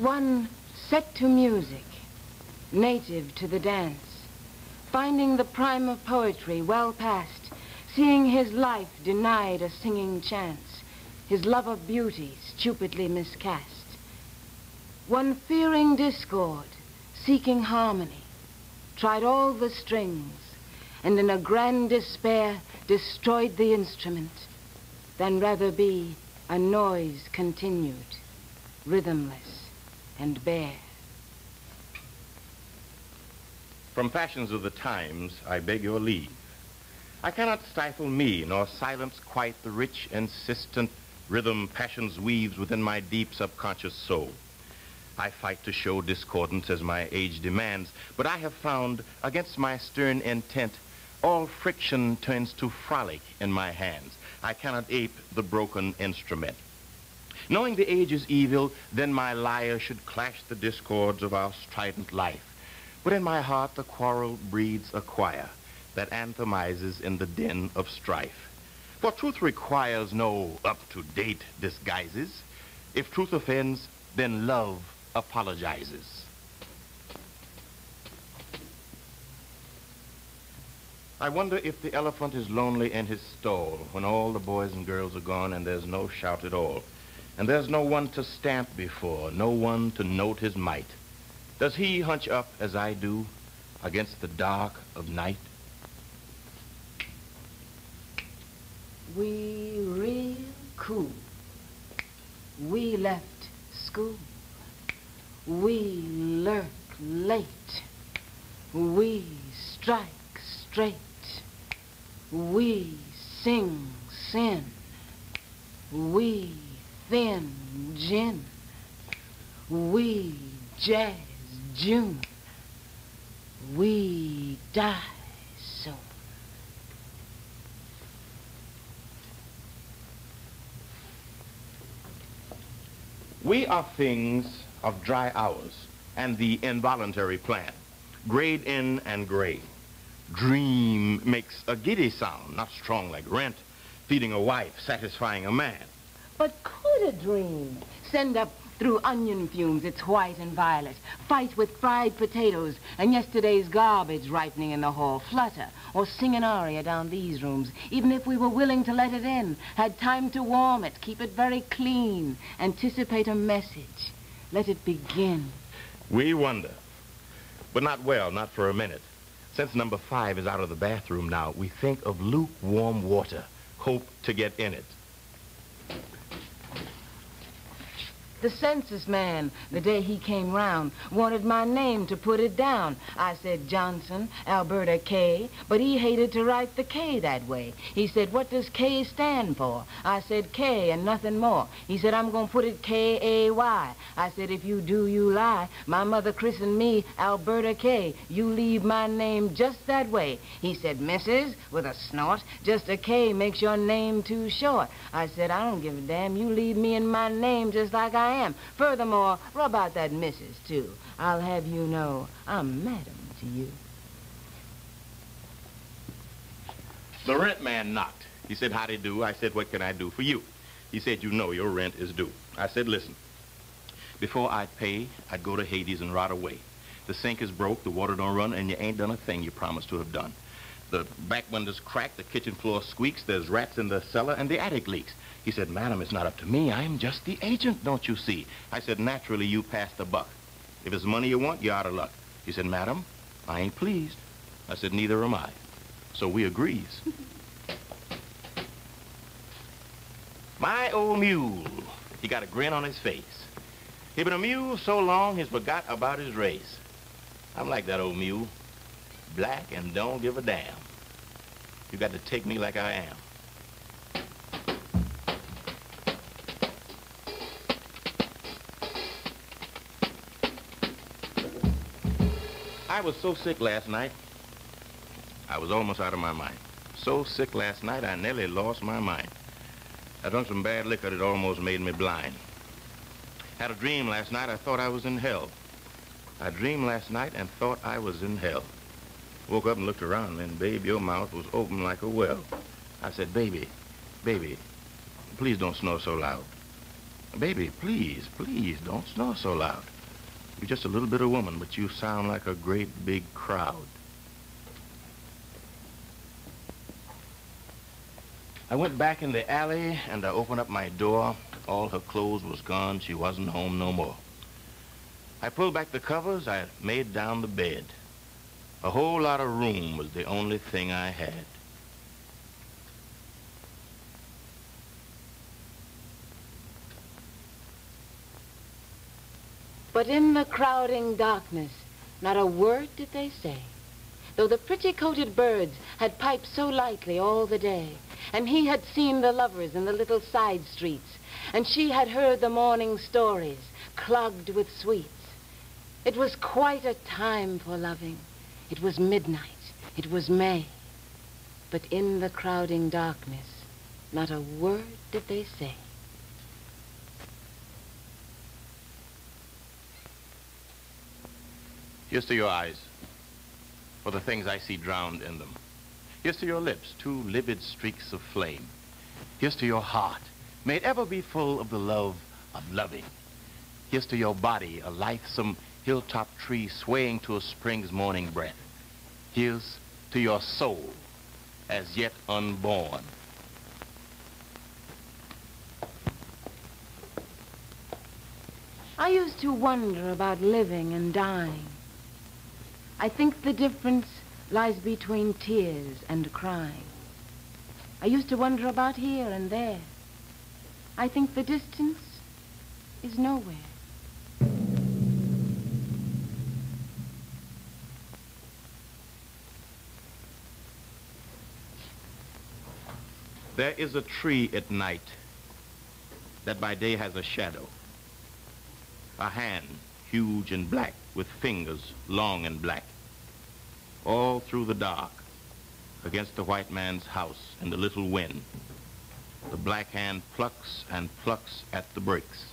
One set to music, native to the dance, finding the prime of poetry well past, seeing his life denied a singing chance, his love of beauty stupidly miscast. One fearing discord, seeking harmony, tried all the strings, and in a grand despair destroyed the instrument, than rather be a noise continued, rhythmless and bare. From fashions of the times, I beg your leave. I cannot stifle me, nor silence quite the rich, insistent rhythm passions weaves within my deep subconscious soul. I fight to show discordance as my age demands, but I have found, against my stern intent, all friction turns to frolic in my hands. I cannot ape the broken instrument. Knowing the age is evil, then my lyre should clash the discords of our strident life. But in my heart the quarrel breeds a choir that anthemizes in the din of strife. For truth requires no up-to-date disguises. If truth offends, then love apologizes. I wonder if the elephant is lonely in his stall when all the boys and girls are gone and there's no shout at all. And there's no one to stamp before, no one to note his might. Does he hunch up as I do against the dark of night? We real cool. We left school. We lurk late. We strike straight. We sing sin. We thin gin. We jazz June. We die soon. We are things of dry hours and the involuntary plan. Grayed in and gray. Dream makes a giddy sound, not strong like rent. Feeding a wife, satisfying a man. But could a dream send up through onion fumes its white and violet, fight with fried potatoes and yesterday's garbage ripening in the hall, flutter or sing an aria down these rooms, even if we were willing to let it in, had time to warm it, keep it very clean, anticipate a message, let it begin? We wonder, but not well, not for a minute. Since number 5 is out of the bathroom now, we think of lukewarm water, hope to get in it. The census man, the day he came round, wanted my name to put it down. I said Johnson, Alberta K, but he hated to write the K that way. He said, what does K stand for? I said K and nothing more. He said, I'm going to put it K-A-Y. I said, if you do, you lie. My mother christened me Alberta K. You leave my name just that way. He said, Mrs., with a snort, just a K makes your name too short. I said, I don't give a damn. You leave me in my name just like I am. Furthermore, rub out that Mrs. too. I'll have you know I'm madam to you. The rent man knocked. He said, howdy do. I said, what can I do for you? He said, you know your rent is due. I said, listen, before I'd pay, I'd go to Hades and rot away. The sink is broke, the water don't run, and you ain't done a thing you promised to have done. The back window's cracked, the kitchen floor squeaks, there's rats in the cellar, and the attic leaks. He said, madam, it's not up to me. I'm just the agent, don't you see? I said, naturally, you passed the buck. If it's money you want, you're out of luck. He said, madam, I ain't pleased. I said, neither am I. So we agrees. My old mule, he got a grin on his face. He been a mule so long, he's forgot about his race. I'm like that old mule, black and don't give a damn. You got to take me like I am. I was so sick last night, I was almost out of my mind. So sick last night, I nearly lost my mind. I drank some bad liquor that almost made me blind. Had a dream last night, I thought I was in hell. I dreamed last night and thought I was in hell. Woke up and looked around, and babe, your mouth was open like a well. I said, baby, baby, please don't snore so loud. Baby, please, please, don't snore so loud. You're just a little bit of woman, but you sound like a great big crowd. I went back in the alley, and I opened up my door. All her clothes was gone. She wasn't home no more. I pulled back the covers. I made down the bed. A whole lot of room was the only thing I had. But in the crowding darkness, not a word did they say, though the pretty-coated birds had piped so lightly all the day, and he had seen the lovers in the little side streets, and she had heard the morning stories, clogged with sweets. It was quite a time for loving. It was midnight. It was May. But in the crowding darkness, not a word did they say. Here's to your eyes, for the things I see drowned in them. Here's to your lips, two livid streaks of flame. Here's to your heart, may it ever be full of the love of loving. Here's to your body, a lithesome hilltop tree swaying to a spring's morning breath. Here's to your soul, as yet unborn. I used to wonder about living and dying. I think the difference lies between tears and crying. I used to wonder about here and there. I think the distance is nowhere. There is a tree at night that by day has a shadow. A hand, huge and black, with fingers long and black. All through the dark, against the white man's house in the little wind, the black hand plucks and plucks at the bricks.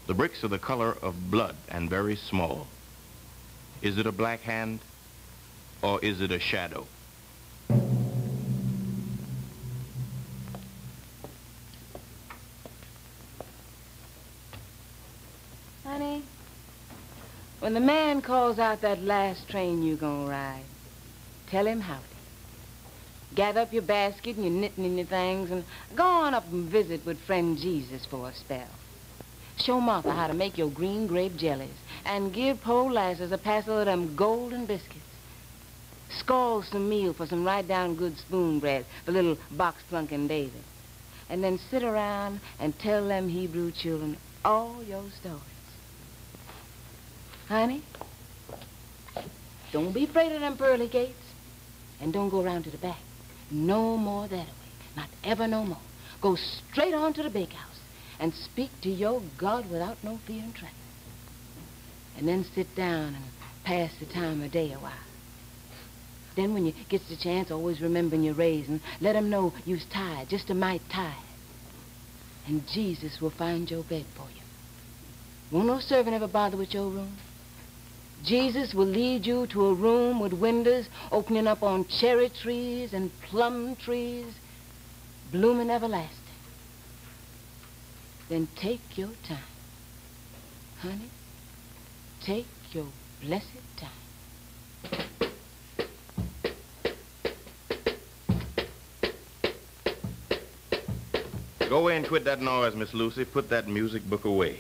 The bricks are the color of blood and very small. Is it a black hand or is it a shadow? Honey, when the man calls out that last train you gonna ride, tell him howdy. Gather up your basket and your knitting and your things and go on up and visit with friend Jesus for a spell. Show Martha how to make your green grape jellies and give po lasses a passel of them golden biscuits. Scald some meal for some right down good spoon bread for little box plunking David. And then sit around and tell them Hebrew children all your stories. Honey, don't be afraid of them pearly gates. And don't go around to the back. No more that way. Not ever no more. Go straight on to the big house and speak to your God without no fear and trembling. And then sit down and pass the time of day a while. Then when you get the chance, always remembering your raising, let 'em know you's tired, just a mite tired. And Jesus will find your bed for you. Won't no servant ever bother with your room? Jesus will lead you to a room with windows opening up on cherry trees and plum trees, blooming everlasting. Then take your time. Honey, take your blessed time. Go away and quit that noise, Miss Lucy. Put that music book away.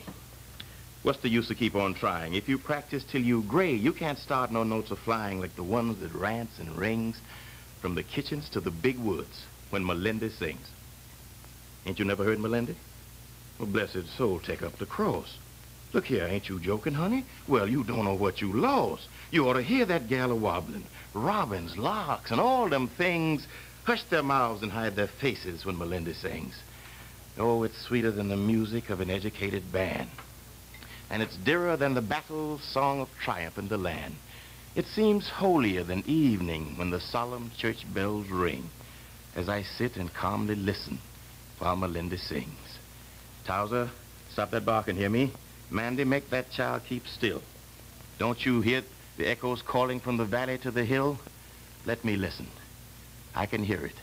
What's the use to keep on trying? If you practice till you gray, you can't start no notes of flying like the ones that rants and rings from the kitchens to the big woods when Melinda sings. Ain't you never heard Melinda? Well, blessed soul, take up the cross. Look here, ain't you joking, honey? Well, you don't know what you lost. You ought to hear that gal a-wobbling. Robins, larks, and all them things hush their mouths and hide their faces when Melinda sings. Oh, it's sweeter than the music of an educated band. And it's dearer than the battle song of triumph in the land. It seems holier than evening when the solemn church bells ring, as I sit and calmly listen while Melinda sings. Towser, stop that barking, hear me? Mandy, make that child keep still. Don't you hear the echoes calling from the valley to the hill? Let me listen. I can hear it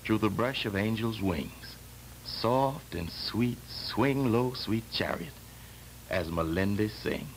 through the brush of angels' wings. Soft and sweet, swing low, sweet chariot, as Melendez sing.